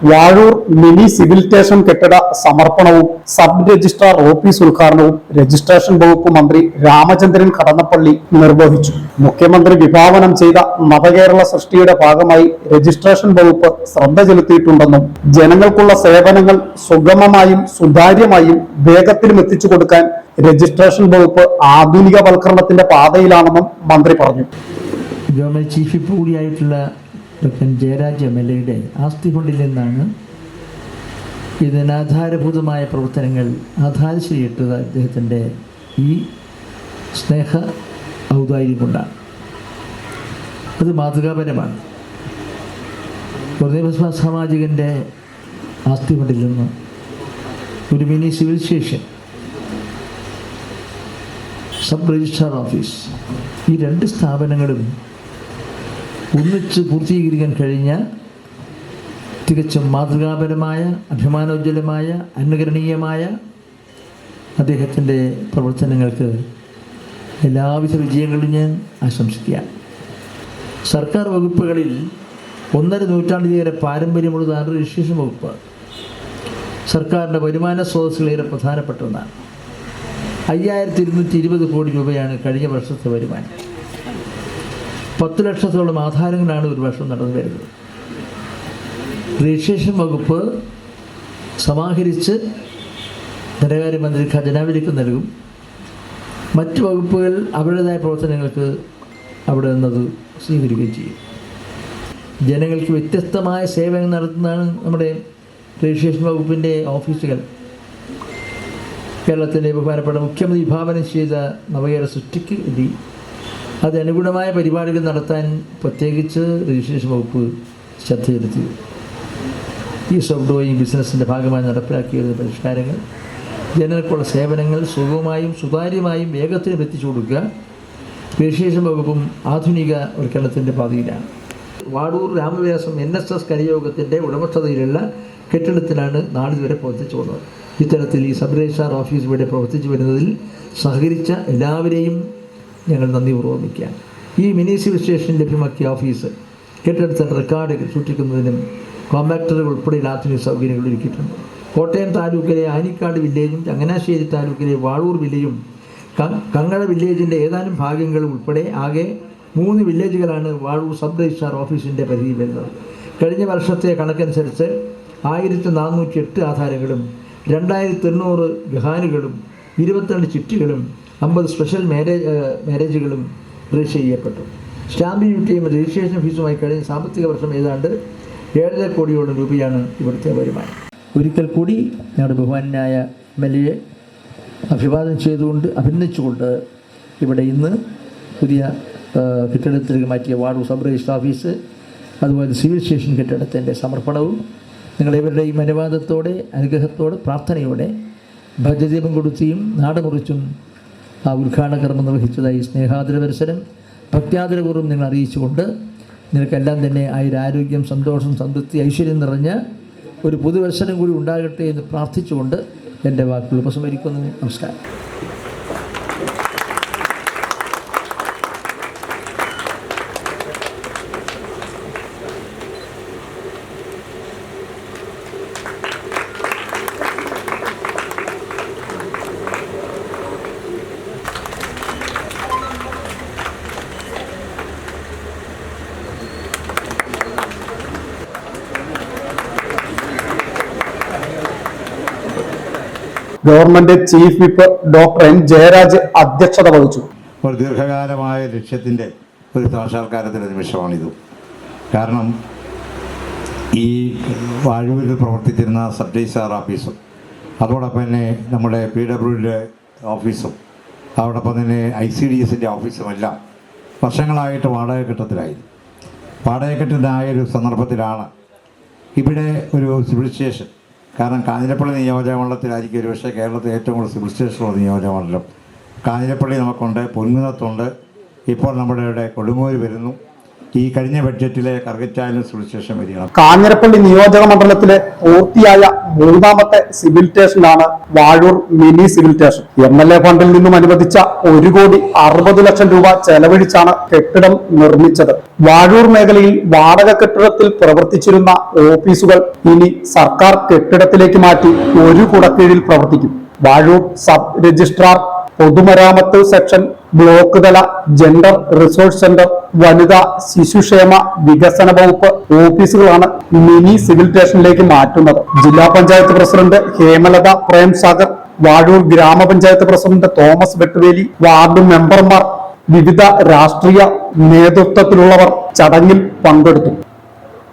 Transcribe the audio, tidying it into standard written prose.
Vazhoor mini civil station കെട്ടിട സമർപ്പണവും sub registrar office ഉദ്ഘാടനവും രജിസ്ട്രേഷൻ വകുപ്പ് മന്ത്രി രാമചന്ദ്രൻ കടന്നപ്പള്ളി നിർവഹിച്ചു. മുഖ്യമന്ത്രി വിഭാവനം ചെയ്ത നവകേരള സൃഷ്ടിയുടെ ഭാഗമായി രജിസ്ട്രേഷൻ വകുപ്പ് ശ്രദ്ധ ചെലുത്തിയിട്ടുണ്ടെന്നും ജനങ്ങൾക്കുള്ള സേവനങ്ങൾ സുഗമമായും സുതാര്യമായും വേഗത്തിലും എത്തിച്ചു കൊടുക്കാൻ രജിസ്ട്രേഷൻ വകുപ്പ് ആധുനികവൽക്കരണത്തിന്റെ പാതയിലാണെന്നും മന്ത്രി പറഞ്ഞു. ഗവൺമെന്റ് ചീഫ് വിപ്പ് കൂടിയായിട്ടുള്ള ഡോക്ടർ ജയരാജ് MLA ആസ്തി ഫണ്ടിൽ നിന്നാണ് ഇതിന് ആധാരഭൂതമായ പ്രവർത്തനങ്ങൾ ആധാരശ്രീയിട്ടുള്ളത്. അദ്ദേഹത്തിൻ്റെ ഈ സ്നേഹ ഔദാര്യം കൊണ്ടാണ്. അത് മാതൃകാപരമാണ്. സാമാജികൻ്റെ ആസ്തി ഫണ്ടിൽ നിന്ന് ഒരു mini civil station, sub registrar office, ഈ രണ്ട് സ്ഥാപനങ്ങളും ഒന്നിച്ച് പൂർത്തീകരിക്കാൻ കഴിഞ്ഞ തികച്ചും മാതൃകാപരമായ, അഭിമാനോജ്വലമായ, അനുകരണീയമായ അദ്ദേഹത്തിൻ്റെ പ്രവർത്തനങ്ങൾക്ക് എല്ലാവിധ വിജയങ്ങളും ഞാൻ ആശംസിക്കുകയാണ്. സർക്കാർ വകുപ്പുകളിൽ 1.5 നൂറ്റാണ്ടിലേറെ പാരമ്പര്യമുള്ളതാണ് രജിസ്ട്രേഷൻ വകുപ്പ്. സർക്കാരിൻ്റെ വരുമാന സ്രോതസ്സുകളേറെ പ്രധാനപ്പെട്ട ഒന്നാണ്. 5220 കോടി രൂപയാണ് കഴിഞ്ഞ വർഷത്തെ വരുമാനം. 10 ലക്ഷത്തോളം ആധാരങ്ങളാണ് ഒരു വർഷം നടന്നു വരുന്നത്. രജിസ്ട്രേഷൻ വകുപ്പ് സമാഹരിച്ച് ധനകാര്യമന്ത്രി ഖജനാവിലേക്ക് നൽകും. മറ്റ് വകുപ്പുകൾ അവരുടേതായ പ്രവർത്തനങ്ങൾക്ക് അവിടെ നിന്നത് സ്വീകരിക്കുകയും ചെയ്യും. ജനങ്ങൾക്ക് വ്യത്യസ്തമായ സേവനം നടത്തുന്നതാണ് നമ്മുടെ രജിസ്ട്രേഷൻ വകുപ്പിൻ്റെ ഓഫീസുകൾ. കേരളത്തിൻ്റെ ബഹുമാനപ്പെട്ട മുഖ്യമന്ത്രി വിഭാവനം ചെയ്ത നവകേരള സൃഷ്ടിക്ക് വേണ്ടി അതിനനുഗുണമായ പരിപാടികൾ നടത്താൻ പ്രത്യേകിച്ച് രജിസ്ട്രേഷൻ വകുപ്പ് ശ്രദ്ധ ചെലുത്തി. ഈസ് ഓഫ് ഡൂയിങ് ബിസിനസ്സിൻ്റെ ഭാഗമായി നടപ്പിലാക്കിയ പരിഷ്കാരങ്ങൾ ജനങ്ങൾക്കുള്ള സേവനങ്ങൾ സുഗമമായും സുതാര്യമായും വേഗത്തിലും എത്തിച്ചു കൊടുക്കുക. രജിസ്ട്രേഷൻ വകുപ്പും ആധുനികവൽക്കരണത്തിൻ്റെ പാതയിലാണ്. വാടൂർ രാമവ്യാസം NSS കരയോഗത്തിൻ്റെ ഉടമസ്ഥതയിലുള്ള കെട്ടിടത്തിലാണ് നാളിതുവരെ പ്രവർത്തിച്ചു വന്നത്. ഇത്തരത്തിൽ ഈ സബ് രജിസ്ട്രാർ ഓഫീസ് ഇവിടെ പ്രവർത്തിച്ചു വരുന്നതിൽ സഹകരിച്ച എല്ലാവരെയും ഞങ്ങൾ നന്ദി ഓർമ്മിക്കുകയാണ്. ഈ മിനി സിവിൽ സ്റ്റേഷൻ ലഭ്യമാക്കിയ ഓഫീസ് കെട്ടിടത്തിൻ്റെ റെക്കോർഡുകൾ സൂക്ഷിക്കുന്നതിനും കോമ്പാക്ടറുകൾ ഉൾപ്പെടെയുള്ള ആധുനിക സൗകര്യങ്ങൾ ഒരുക്കിയിട്ടുണ്ട്. കോട്ടയം താലൂക്കിലെ ആനിക്കാട് വില്ലേജും ചങ്ങനാശ്ശേരി താലൂക്കിലെ വാഴൂർ വില്ലേജും കങ്ങഴ വില്ലേജിൻ്റെ ഏതാനും ഭാഗങ്ങളും ഉൾപ്പെടെ ആകെ 3 വില്ലേജുകളാണ് വാഴൂർ സബ് രജിസ്ട്രാർ ഓഫീസിൻ്റെ പരിധിയിൽ വരുന്നത്. കഴിഞ്ഞ വർഷത്തെ കണക്കനുസരിച്ച് 1408 ആധാരങ്ങളും 2800 ഗഹാനുകളും 22 ചിട്ടികളും 50 സ്പെഷ്യൽ മാരേജുകളും രജിസ്റ്റർ ചെയ്യപ്പെട്ടു. സ്റ്റാമ്പ് ഡ്യൂട്ടിയും രജിസ്ട്രേഷൻ ഫീസുമായി കഴിഞ്ഞ സാമ്പത്തിക വർഷം ഏതാണ്ട് 7.5 കോടിയോളം രൂപയാണ് ഇവിടുത്തെ വരുമാനം. ഒരിക്കൽ കൂടി ഞങ്ങളുടെ ബഹുമാനായ MLA അഭിവാദനം ചെയ്തുകൊണ്ട് അഭിനന്ദിച്ചുകൊണ്ട് ഇവിടെ ഇന്ന് പുതിയ കെട്ടിടത്തിലേക്ക് മാറ്റിയ വാർഡ് സബ് രജിസ്ട്രാർ ഓഫീസ്, അതുപോലെ സിവിൽ സ്റ്റേഷൻ കെട്ടിടത്തിൻ്റെ സമർപ്പണവും നിങ്ങളെവരുടെയും അനുവാദത്തോടെ, അനുഗ്രഹത്തോടെ, പ്രാർത്ഥനയോടെ ഭജദീപം കൊടുത്തിയും നാട് മുറിച്ചും ആ ഉദ്ഘാടന കർമ്മം നിർവഹിച്ചതായി സ്നേഹാദരപരിസരം ഭക്ത്യാദരപൂർവ്വം നിങ്ങൾ അറിയിച്ചുകൊണ്ട് നിങ്ങൾക്കെല്ലാം തന്നെ ആയുരാരോഗ്യം, സന്തോഷം, സംതൃപ്തി, ഐശ്വര്യം നിറഞ്ഞ ഒരു പുതുവത്സരം കൂടി ഉണ്ടാകട്ടെ എന്ന് പ്രാർത്ഥിച്ചുകൊണ്ട് എൻ്റെ വാക്കുകൾ ഉപസംഹരിക്കുന്നു. നമസ്കാരം. Government chief whip doctor N. Jayaraj അധ്യക്ഷത വഹിച്ചു. ഒരു ദീർഘകാലമായ ലക്ഷ്യത്തിൻ്റെ ഒരു സാക്ഷാത്കാരത്തിൻ്റെ നിമിഷമാണിത്. കാരണം ഈ വാഴൂരിൽ പ്രവർത്തിച്ചിരുന്ന സബ് രജിസ്ട്രാർ ഓഫീസും അതോടൊപ്പം തന്നെ നമ്മുടെ PWD ഓഫീസും അതോടൊപ്പം തന്നെ ICDSൻ്റെ ഓഫീസുമെല്ലാം വർഷങ്ങളായിട്ട് വാടകക്കെട്ടത്തിലായിരുന്നു. വാടകക്കെട്ടിനായൊരു സന്ദർഭത്തിലാണ് ഇവിടെ ഒരു സിവിൽ സ്റ്റേഷൻ, കാരണം കാഞ്ഞിരപ്പള്ളി നിയോജകമണ്ഡലത്തിലായിരിക്കും ഒരു പക്ഷേ കേരളത്തിൽ ഏറ്റവും കൂടുതൽ സിവിൽ സ്റ്റേഷനുള്ള നിയോജകമണ്ഡലം. കാഞ്ഞിരപ്പള്ളി നമുക്കുണ്ട്, പൊൻകുന്നത്തുണ്ട്, ഇപ്പോൾ നമ്മുടെ ഇവിടെ കൊടുങ്ങൂർ വരുന്നു. ഈ കഴിഞ്ഞ ബഡ്ജറ്റിലെ കറുകച്ചാലും സുവിശേഷം വരികയാണ്. കാഞ്ഞിരപ്പള്ളി നിയോജക മണ്ഡലത്തിലെ പൂർത്തിയായ മൂന്നാമത്തെ സിവിൽ സ്റ്റേഷനാണ് Vazhoor mini civil station. MLA ഫണ്ടിൽ നിന്നും അനുവദിച്ച 1,60,00,000 രൂപ ചെലവഴിച്ചാണ് കെട്ടിടം നിർമ്മിച്ചത്. വാഴൂർ മേഖലയിൽ വാടക കെട്ടിടത്തിൽ പ്രവർത്തിച്ചിരുന്ന ഓഫീസുകൾ ഇനി സർക്കാർ കെട്ടിടത്തിലേക്ക് മാറ്റി ഒരു കുടക്കീഴിൽ പ്രവർത്തിക്കും. വാഴൂർ സബ് രജിസ്ട്രാർ, പൊതുമരാമത്ത് സെക്ഷൻ, ബ്ലോക്ക് തല, ജെൻഡർ റിസോഴ്സ് സെന്റർ, വനിതാ ശിശുക്ഷേമ വികസന വകുപ്പ് ഓഫീസുകളാണ് മിനി സിവിൽ സ്റ്റേഷനിലേക്ക് മാറ്റുന്നത്. ജില്ലാ പഞ്ചായത്ത് പ്രസിഡന്റ് ഹേമലത പ്രേംസാഗർ, വാഴൂർ ഗ്രാമപഞ്ചായത്ത് പ്രസിഡന്റ് തോമസ് വെട്ടുവേലി, വാർഡ് മെമ്പർമാർ, വിവിധ രാഷ്ട്രീയ നേതൃത്വത്തിലുള്ളവർ ചടങ്ങിൽ പങ്കെടുത്തു.